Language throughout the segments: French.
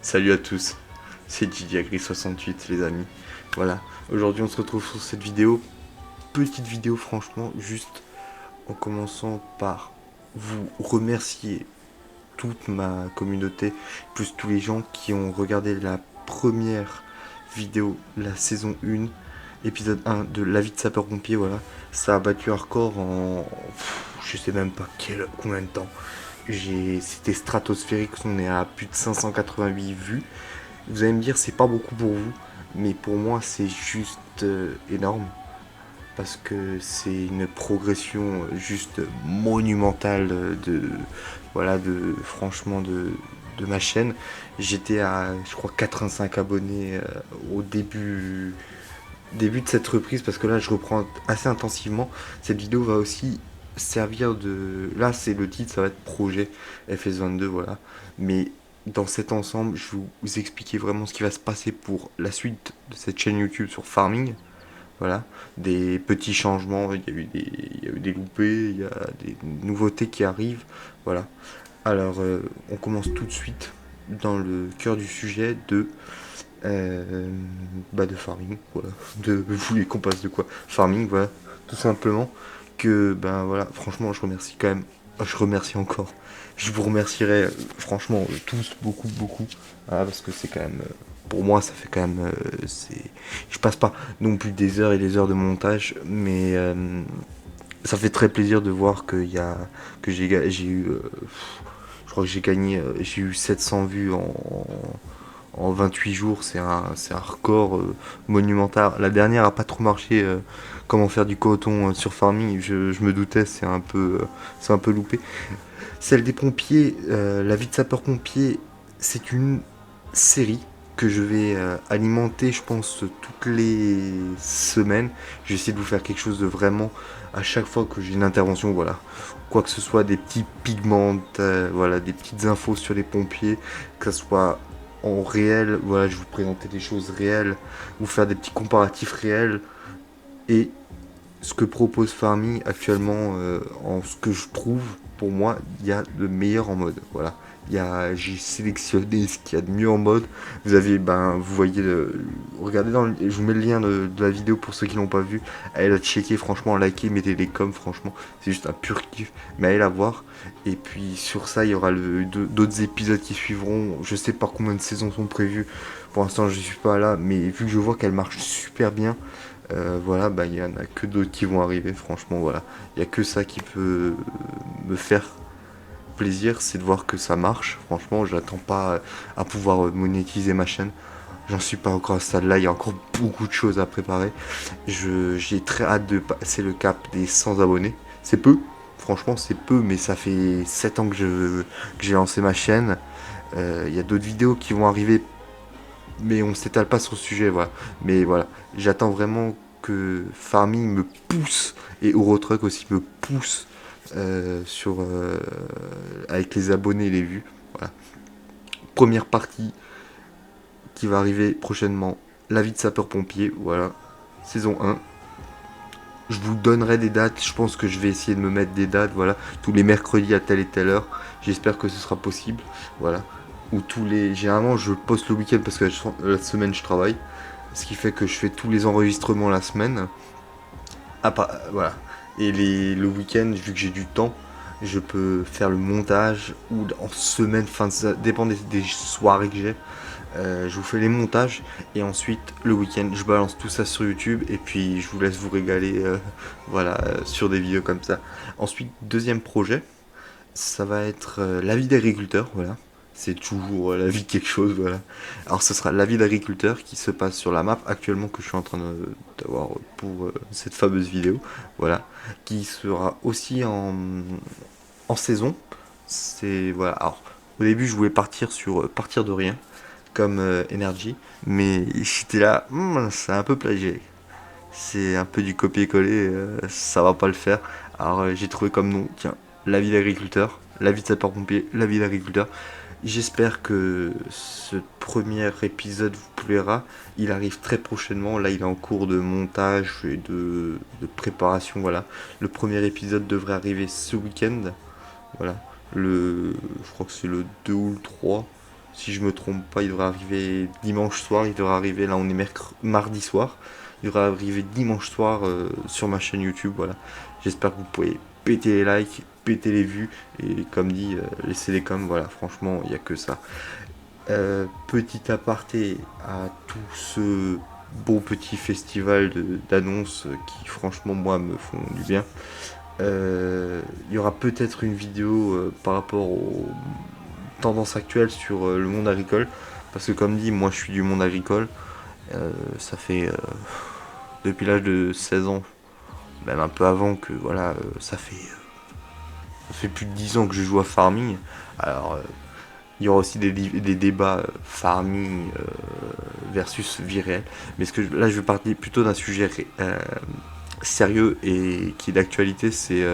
Salut à tous, c'est Didiagri68 les amis. Voilà, aujourd'hui on se retrouve sur cette vidéo. Petite vidéo franchement, juste en commençant par vous remercier toute ma communauté, plus tous les gens qui ont regardé la première vidéo, la saison 1, épisode 1 de La vie de sapeur-pompier, voilà. Ça a battu un record en... je sais même pas combien de temps. C'était stratosphérique, on est à plus de 588 vues. Vous allez me dire, c'est pas beaucoup pour vous, mais pour moi, c'est juste énorme. Parce que c'est une progression juste monumentale franchement, de ma chaîne. J'étais à, je crois, 85 abonnés au début de cette reprise, parce que là, je reprends assez intensivement. Cette vidéo va aussi servir de... Là, c'est le titre, ça va être projet FS22, voilà. Mais dans cet ensemble, je vais vous expliquer vraiment ce qui va se passer pour la suite de cette chaîne YouTube sur Farming. Voilà, des petits changements, il y a eu des loupés, il y a des nouveautés qui arrivent. Voilà. Alors, on commence tout de suite dans le cœur du sujet de farming, voilà. Vous voulez qu'on passe de quoi? Farming, voilà, tout simplement. Que, ben voilà, franchement, je remercie quand même, je remercie encore. Je vous remercierai, franchement, tous, beaucoup, beaucoup. Voilà, parce que c'est quand même, pour moi, ça fait quand même, je passe pas non plus des heures et des heures de montage, mais ça fait très plaisir de voir que j'ai eu, je crois que j'ai eu 700 vues en 28 jours, c'est un record monumental. La dernière a pas trop marché, comment faire du coton sur Farming, je me doutais, c'est un peu loupé. Celle des pompiers, la vie de sapeur-pompier, c'est une série que je vais alimenter, je pense, toutes les semaines. Je vais essayer de vous faire quelque chose de vraiment, à chaque fois que j'ai une intervention, voilà. Quoi que ce soit, des petits pigments, voilà, des petites infos sur les pompiers, que ce soit en réel, voilà, je vais vous présenter des choses réelles, vous faire des petits comparatifs réels, et ce que propose Farming actuellement, en ce que je trouve, pour moi, il y a de meilleur en mode, voilà. J'ai sélectionné ce qu'il y a de mieux en mode. Vous avez, vous voyez, regardez je vous mets le lien de la vidéo pour ceux qui l'ont pas vu. Allez la checker, franchement, likez, mettez les coms, franchement, c'est juste un pur kiff. Mais allez la voir. Et puis sur ça, il y aura d'autres épisodes qui suivront. Je sais pas combien de saisons sont prévues. Pour l'instant, je suis pas là, mais vu que je vois qu'elle marche super bien. Voilà, il y en a que d'autres qui vont arriver, franchement, voilà. Il n'y a que ça qui peut me faire plaisir, c'est de voir que ça marche. Franchement, j'attends pas à pouvoir monétiser ma chaîne. J'en suis pas encore à ce stade-là, il y a encore beaucoup de choses à préparer. J'ai très hâte de passer le cap des 100 abonnés. C'est peu, franchement, c'est peu, mais ça fait 7 ans que j'ai lancé ma chaîne. Il y a d'autres vidéos qui vont arriver, mais on s'étale pas sur le sujet, voilà. Mais voilà, j'attends vraiment que Farming me pousse, et Eurotruck aussi me pousse avec les abonnés et les vues. Voilà. Première partie qui va arriver prochainement, la vie de sapeur-pompier, voilà, saison 1. Je vous donnerai des dates, je pense que je vais essayer de me mettre des dates, voilà, tous les mercredis à telle et telle heure. J'espère que ce sera possible, voilà. Ou généralement je poste le week-end parce que la semaine je travaille, ce qui fait que je fais tous les enregistrements la semaine. Voilà. Et le week-end, vu que j'ai du temps, je peux faire le montage, ou en semaine, ça dépend des soirées que j'ai. Je vous fais les montages, et ensuite le week-end je balance tout ça sur YouTube, et puis je vous laisse vous régaler, voilà, sur des vidéos comme ça. Ensuite, deuxième projet, ça va être la vie d'agriculteur, voilà. C'est toujours la vie de quelque chose, voilà. Alors ce sera la vie d'agriculteur qui se passe sur la map actuellement que je suis en train d'avoir pour cette fameuse vidéo, voilà. Qui sera aussi en saison. C'est, voilà. Alors au début je voulais partir partir de rien, comme Energy, mais j'étais là, c'est un peu plagié. C'est un peu du copier-coller, ça va pas le faire. Alors j'ai trouvé comme nom, tiens, la vie d'agriculteur, la vie de sapeur-pompier, la vie d'agriculteur. J'espère que ce premier épisode vous plaira. Il arrive très prochainement. Là, il est en cours de montage et de préparation. Voilà. Le premier épisode devrait arriver ce week-end. Voilà. Je crois que c'est le 2 ou le 3. Si je me trompe pas, il devrait arriver dimanche soir. Il devrait arriver, là on est mardi soir. Il devrait arriver dimanche soir sur ma chaîne YouTube. Voilà. J'espère que vous pouvez péter les likes, péter les vues. Et comme dit, laisser les coms. Voilà, franchement, il n'y a que ça. Petit aparté à tout ce beau petit festival d'annonces qui franchement moi me font du bien. Il y aura peut-être une vidéo par rapport aux tendances actuelles sur le monde agricole. Parce que comme dit, moi je suis du monde agricole. Ça fait depuis l'âge de 16 ans, même un peu avant que voilà, ça fait plus de 10 ans que je joue à farming. Alors il y aura aussi des débats farming versus vie réelle. Mais là je vais parler plutôt d'un sujet sérieux et qui est d'actualité, c'est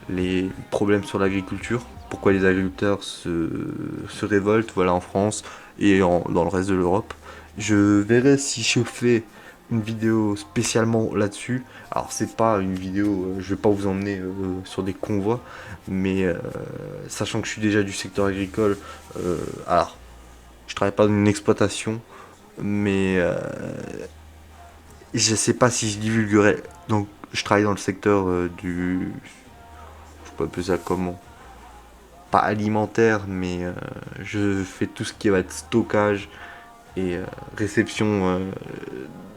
les problèmes sur l'agriculture, pourquoi les agriculteurs se révoltent voilà, en France et dans le reste de l'Europe. Je verrai si je fais une vidéo spécialement là-dessus. Alors c'est pas une vidéo, je vais pas vous emmener sur des convois, mais sachant que je suis déjà du secteur agricole, alors je travaille pas dans une exploitation, mais je sais pas si je divulguerai. Donc je travaille dans le secteur je peux appeler ça comment, pas alimentaire, mais je fais tout ce qui va être stockage et réception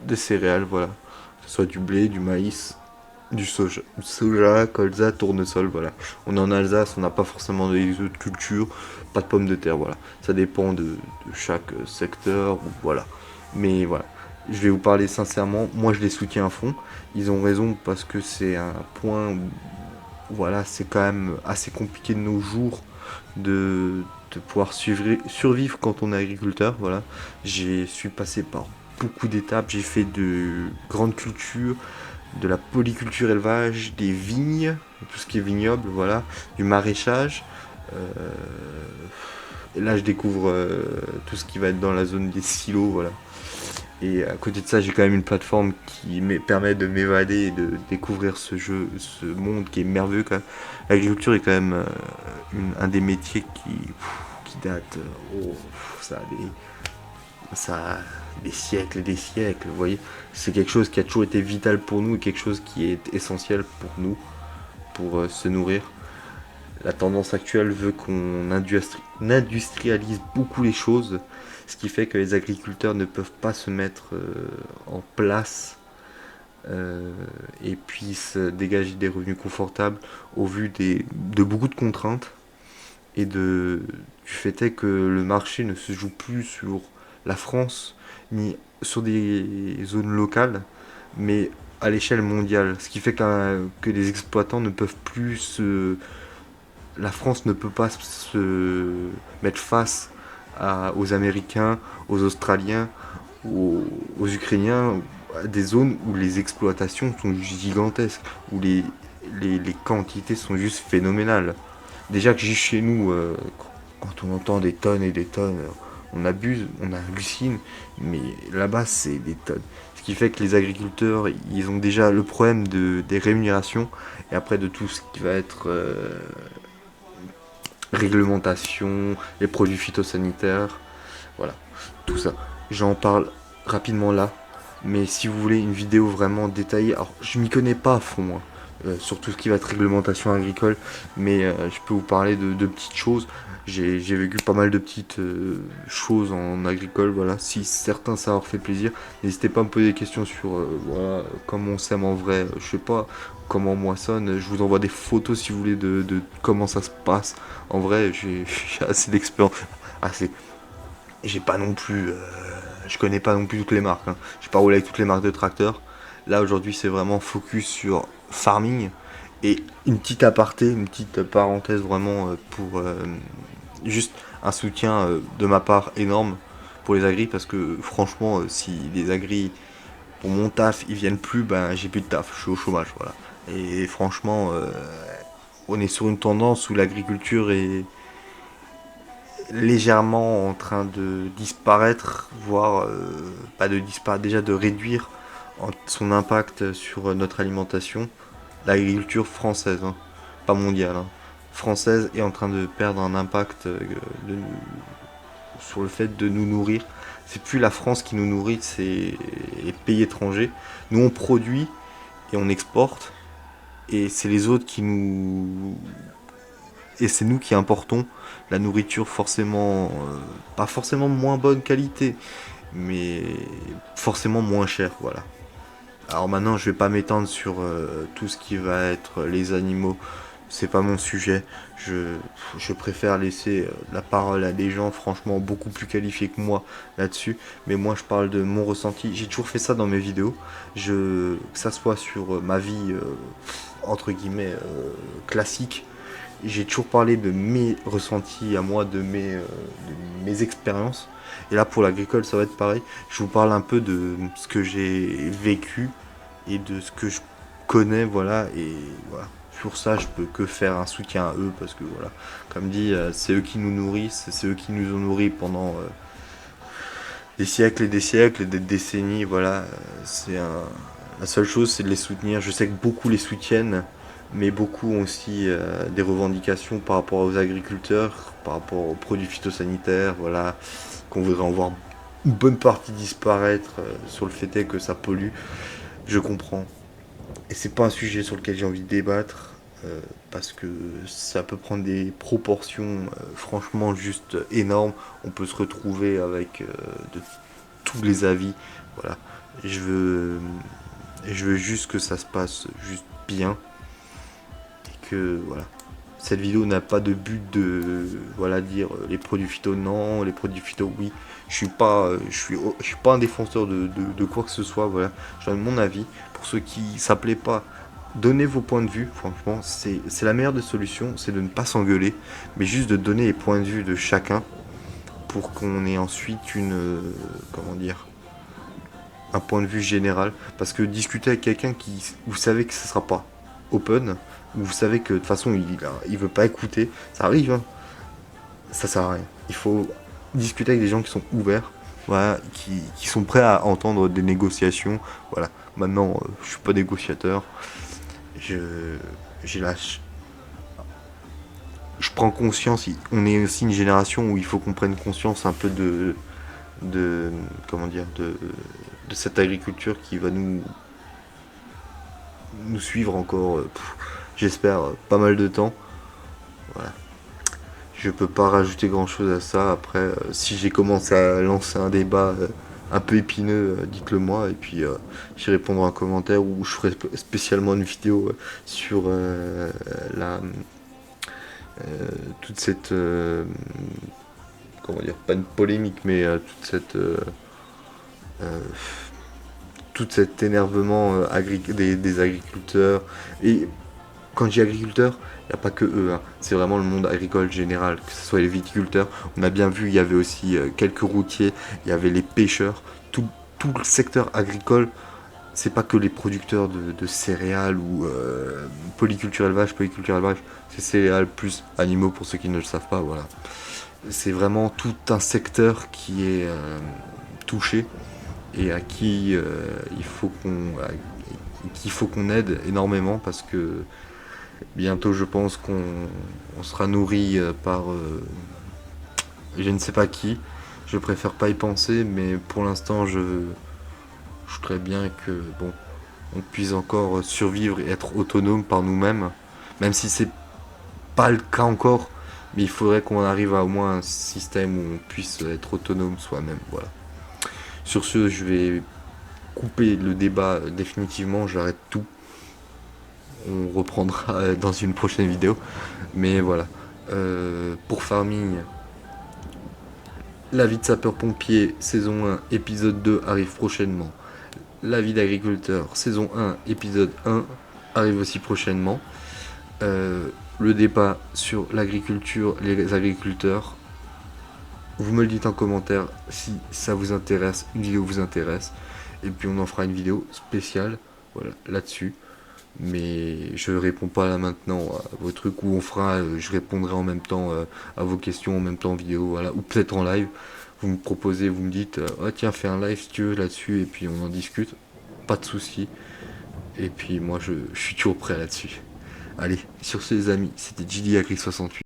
de céréales, voilà. Que ce soit du blé, du maïs, du soja, colza, tournesol, voilà. On est en Alsace, on n'a pas forcément des autres cultures, pas de pommes de terre, voilà. Ça dépend de chaque secteur, voilà. Mais voilà, je vais vous parler sincèrement, moi je les soutiens à fond. Ils ont raison parce que c'est un point où voilà, c'est quand même assez compliqué de nos jours de pouvoir survivre quand on est agriculteur. Voilà. J'ai suis passé par beaucoup d'étapes. J'ai fait de grandes cultures, de la polyculture élevage, des vignes, tout ce qui est vignoble, voilà, du maraîchage. Euh, et là, je découvre tout ce qui va être dans la zone des silos, voilà. Et à côté de ça, j'ai quand même une plateforme qui me permet de m'évader et de découvrir ce monde qui est merveilleux quand même. L'agriculture est quand même un des métiers qui date, ça a des siècles et des siècles, vous voyez. C'est quelque chose qui a toujours été vital pour nous et quelque chose qui est essentiel pour nous, pour se nourrir. La tendance actuelle veut qu'on industrialise beaucoup les choses, ce qui fait que les agriculteurs ne peuvent pas se mettre en place et puissent dégager des revenus confortables au vu de beaucoup de contraintes et du fait est que le marché ne se joue plus sur la France ni sur des zones locales, mais à l'échelle mondiale, ce qui fait que les exploitants ne peuvent plus la France ne peut pas se mettre face aux Américains, aux Australiens, aux Ukrainiens, à des zones où les exploitations sont gigantesques, où les quantités sont juste phénoménales. Déjà que juste chez nous, quand on entend des tonnes et des tonnes, on abuse, on hallucine, mais là-bas c'est des tonnes. Ce qui fait que les agriculteurs, ils ont déjà le problème des rémunérations et après de tout ce qui va être réglementation, les produits phytosanitaires, voilà, tout ça. J'en parle rapidement là, mais si vous voulez une vidéo vraiment détaillée, alors je m'y connais pas à fond, hein, sur tout ce qui va être réglementation agricole, mais je peux vous parler de petites choses. J'ai vécu pas mal de petites choses en agricole, voilà. Si certains ça leur fait plaisir, n'hésitez pas à me poser des questions sur voilà, comment on sème en vrai, je sais pas, comment on moissonne. Je vous envoie des photos si vous voulez de comment ça se passe. En vrai, j'ai assez d'expérience. Assez. J'ai pas non plus. Je connais pas non plus toutes les marques. Hein. J'ai pas roulé avec toutes les marques de tracteurs. Là aujourd'hui, c'est vraiment focus sur farming. Et une petite aparté, une petite parenthèse vraiment pour juste un soutien de ma part énorme pour les agris parce que franchement, si les agris pour mon taf ils viennent plus, ben j'ai plus de taf, je suis au chômage, voilà. Et franchement, on est sur une tendance où l'agriculture légèrement en train de disparaître, voire pas de disparaître, déjà de réduire son impact sur notre alimentation. L'agriculture française, hein, pas mondiale, hein, française est en train de perdre un impact de, sur le fait de nous nourrir. C'est plus la France qui nous nourrit, c'est les pays étrangers. Nous on produit et on exporte, et c'est les autres qui nous... Et c'est nous qui importons la nourriture forcément, pas forcément de moins bonne qualité, mais forcément moins chère, voilà. Alors maintenant, je vais pas m'étendre sur tout ce qui va être les animaux, c'est pas mon sujet. Je, je préfère laisser la parole à des gens franchement beaucoup plus qualifiés que moi là-dessus. Mais moi, je parle de mon ressenti. J'ai toujours fait ça dans mes vidéos. Que ça soit sur ma vie entre guillemets classique, j'ai toujours parlé de mes ressentis à moi, de mes expériences. Et là, pour l'agricole, ça va être pareil. Je vous parle un peu de ce que j'ai vécu et de ce que je connais, voilà. Et voilà. Sur ça, je peux que faire un soutien à eux parce que, voilà, comme dit, c'est eux qui nous nourrissent, c'est eux qui nous ont nourris pendant des siècles et des décennies, voilà. La seule chose, c'est de les soutenir. Je sais que beaucoup les soutiennent, mais beaucoup ont aussi des revendications par rapport aux agriculteurs, par rapport aux produits phytosanitaires, voilà, qu'on voudrait en voir une bonne partie disparaître sur le fait est que ça pollue. Je comprends. Et c'est pas un sujet sur lequel j'ai envie de débattre, parce que ça peut prendre des proportions franchement juste énormes. On peut se retrouver avec de tous les avis, voilà. Et je veux juste que ça se passe juste bien, et que voilà. Cette vidéo n'a pas de but de voilà dire les produits phyto non, les produits phyto oui. Je suis pas un défenseur de quoi que ce soit, voilà. Je donne mon avis. Pour ceux qui s'appelaient pas, donnez vos points de vue, franchement, c'est la meilleure des solutions, c'est de ne pas s'engueuler, mais juste de donner les points de vue de chacun pour qu'on ait ensuite comment dire, un point de vue général. Parce que discuter avec quelqu'un qui, vous savez que ce sera pas open, ou vous savez que de toute façon il veut pas écouter, ça arrive, hein, ça sert à rien. Il faut discuter avec des gens qui sont ouverts, voilà, qui sont prêts à entendre des négociations. Voilà. Maintenant, je suis pas négociateur. Je, j'ai la, je prends conscience. On est aussi une génération où il faut qu'on prenne conscience un peu de comment dire, de cette agriculture qui va nous suivre encore. J'espère pas mal de temps. Voilà. Je peux pas rajouter grand chose à ça. Après, si j'ai commencé à lancer un débat un peu épineux, dites-le moi. Et puis j'y répondrai en commentaire ou je ferai spécialement une vidéo sur la toute cette comment dire, pas une polémique, mais euh, tout cet énervement des agriculteurs. Et quand je dis agriculteurs, il n'y a pas que eux, hein. C'est vraiment le monde agricole général, que ce soit les viticulteurs. On a bien vu, il y avait aussi quelques routiers, il y avait les pêcheurs, tout le secteur agricole. C'est pas que les producteurs de céréales ou polyculture élevage, c'est céréales plus animaux pour ceux qui ne le savent pas, voilà. C'est vraiment tout un secteur qui est touché et à qui qu'il faut qu'on aide énormément parce que bientôt, je pense on sera nourri par je ne sais pas qui. Je préfère pas y penser, mais pour l'instant, je voudrais bien que bon, on puisse encore survivre et être autonome par nous-mêmes, même si c'est pas le cas encore. Mais il faudrait qu'on arrive à au moins un système où on puisse être autonome soi-même. Voilà. Sur ce, je vais couper le débat définitivement. J'arrête tout. On reprendra dans une prochaine vidéo. Mais voilà. Pour Farming, la vie de sapeur-pompier, saison 1, épisode 2 arrive prochainement. La vie d'agriculteur, saison 1, épisode 1 arrive aussi prochainement. Le débat sur l'agriculture, les agriculteurs, vous me le dites en commentaire si ça vous intéresse, une vidéo vous intéresse. Et puis on en fera une vidéo spéciale, voilà, là-dessus. mais je réponds pas là maintenant à vos trucs, ou on fera, je répondrai en même temps à vos questions, en même temps en vidéo, voilà, ou peut-être en live. Vous me proposez, vous me dites, oh tiens, fais un live si tu veux là-dessus, et puis on en discute, pas de souci. Et puis moi, je suis toujours prêt là-dessus. Allez, sur ce les amis, c'était JD Agri 68.